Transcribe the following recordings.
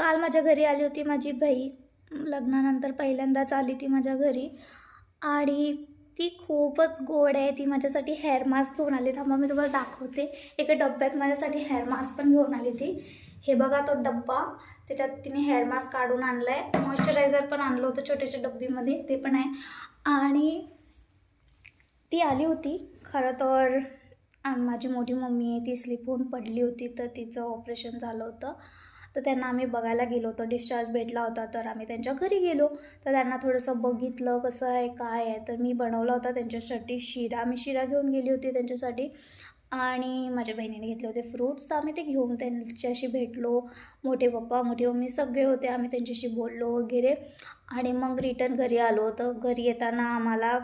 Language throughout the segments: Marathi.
काल माझ्या घरी आली होती माझी बहीण. लग्नानंतर पहिल्यांदाच आली ती माझ्या घरी आणि ती खूपच गोड आहे. ती माझ्यासाठी हेअर मास्क घेऊन आली. थांबा मी तुम्हाला दाखवते. एका डब्यात माझ्यासाठी हेअर मास्क पण घेऊन आली ती. हे बघा तो डब्बा, त्याच्यात तिने हेअर मास्क काढून आणलं आहे. मॉइश्चरायझर पण आणलं होतं छोट्याशा डब्बीमध्ये, ते पण आहे. आणि ती आली होती. खरं तर माझी मोठी मम्मी आहे, ती स्लिप होऊन पडली होती, तर तिचं ऑपरेशन झालं होतं. तर त्यांना आम्ही बघायला गेलो होतो. डिस्चार्ज भेटला होता, तर आम्ही त्यांच्या घरी गेलो. तर त्यांना थोडंसं बघितलं कसं आहे काय आहे. तर मी बनवला होता त्यांच्यासाठी शिरा. मी शिरा घेऊन गेली होती त्यांच्यासाठी आणि माझ्या बहिणीने घेतले होते फ्रूट्स. तर आम्ही ते घेऊन त्यांच्याशी भेटलो. मोठे पप्पा मोठी मम्मी सगळे होते. आम्ही त्यांच्याशी बोललो वगैरे आणि मग रिटर्न घरी आलो. तर घरी येताना आम्हाला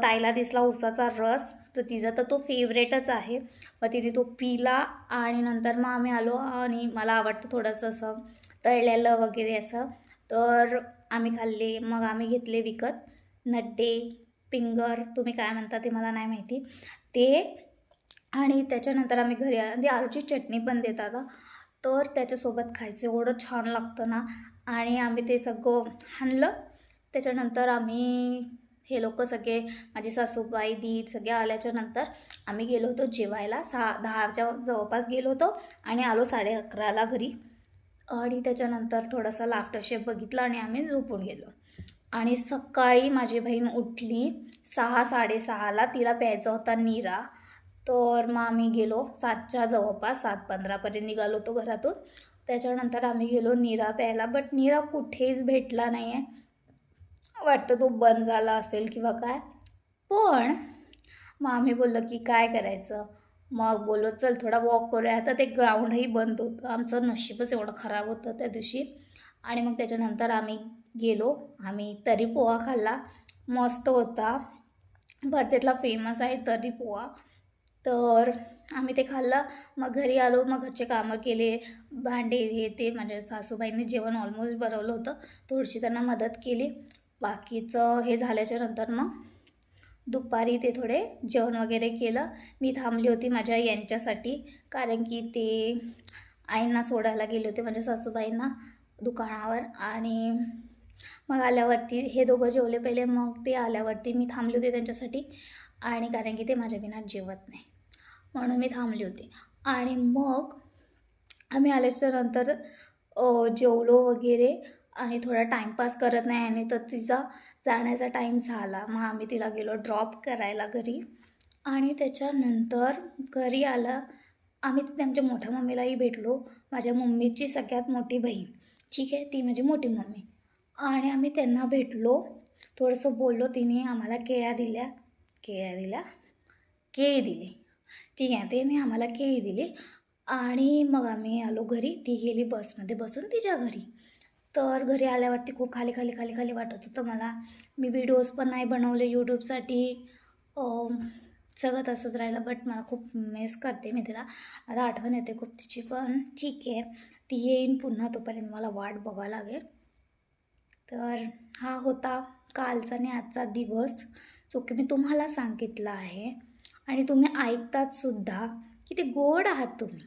ताईला दिसला उसाचा रस. तर तिचा तर तो फेवरेटच आहे. मग तिने तो पिला आणि नंतर मग आम्ही आलो आणि मला आवडतं थोडंसं असं तळलेलं वगैरे असं. तर आम्ही खाल्ले. मग आम्ही घेतले विकत नड्डे, फिंगर, तुम्ही काय म्हणता ते मला नाही माहिती ते. आणि त्याच्यानंतर आम्ही घरी ती आलूची चटणी पण देतात. तर त्याच्यासोबत खायचं एवढं छान लागतं ना. आणि आम्ही ते सगळं आणलं. त्याच्यानंतर आम्ही हे लोक सगळे माझी सासूबाई दीर सगळे आल्याच्या नंतर आम्ही गेलो होतो जेवायला. 10च्या जवळपास गेलो होतो आणि आलो 11:30ला घरी. आणि त्याच्यानंतर थोडासा लाफ्टर शेफ बघितला आणि आम्ही झोपून गेलो. आणि सकाळी माझी बहीण उठली 6-6:30ला. तिला प्यायचा होता नीरा. तर मग आम्ही गेलो 7च्या जवळपास 7:15पर्यंत निघालो होतो घरातून. त्याच्यानंतर आम्ही गेलो नीरा प्यायला, बट नीरा कुठेच भेटला नाही आहे. वाटतं तो बंद झाला असेल किंवा काय. पण मग आम्ही बोललो की काय करायचं. मग बोललो चल थोडा वॉक करूया. आता ते ग्राउंडही बंद होतं. आमचं नशीबच एवढं खराब होतं त्या दिवशी. आणि मग त्याच्यानंतर आम्ही गेलो. आम्ही तर्री पोहा खाल्ला, मस्त होता. वर्धेतला फेमस आहे तर्री पोहा. तर आम्ही ते खाल्लं. मग घरी आलो. मग घरचे कामं केले, भांडे हे ते. माझ्या सासूबाईंनी जेवण ऑलमोस्ट बनवलं होतं, थोडीशी त्यांना मदत केली. बाकीचं हे झाल्याच्या नंतर मग दुपारी ते थोडे जेवण वगैरे केलं. मी थांबली होती माझ्या यांच्यासाठी, कारण की ते आईंना सोडायला गेले होते माझ्या सासूबाईंना दुकानावर. आणि मग आल्यावरती हे दोघं जेवले पहिले, मग ते आल्यावरती मी थांबली होती त्यांच्यासाठी. आणि कारण की ते माझ्या बिना जेवत नाही म्हणून मी थांबली होती. आणि मग आम्ही आल्याच्या नंतर जेवलो वगैरे आणि थोडा टाईमपास करत नाही. आणि तर तिचा जाण्याचा टाईम झाला. मग आम्ही तिला गेलो ड्रॉप करायला घरी. आणि त्याच्यानंतर घरी आलं आम्ही तिथे आमच्या मोठ्या मम्मीलाही भेटलो. माझ्या मम्मीची सगळ्यात मोठी बहीण, ठीक आहे, ती माझी मोठी मम्मी. आणि आम्ही त्यांना भेटलो, थोडंसं बोललो. तिने आम्हाला केळी दिली, ठीक आहे, त्याने आम्हाला केळी दिली. आणि मग आम्ही आलो घरी. ती गेली बसमध्ये बसून तिच्या घरी. तर घरी आल्यावरती खूप खाली वाटत होतं मला. मी व्हिडिओज पण नाही बनवले यूट्यूबसाठी, सगळं तसंच राहिलं. बट मला खूप मिस करते मी तिला. आता आठवण येते खूप तिची. पण ठीक आहे, ती येईन पुन्हा, तोपर्यंत मला वाट बघावं लागेल. तर हा होता कालचा आणि आजचा दिवस, जो की मी तुम्हाला सांगितलं आहे. आणि तुम्ही ऐकतात सुद्धा, किती गोड आहात तुम्ही.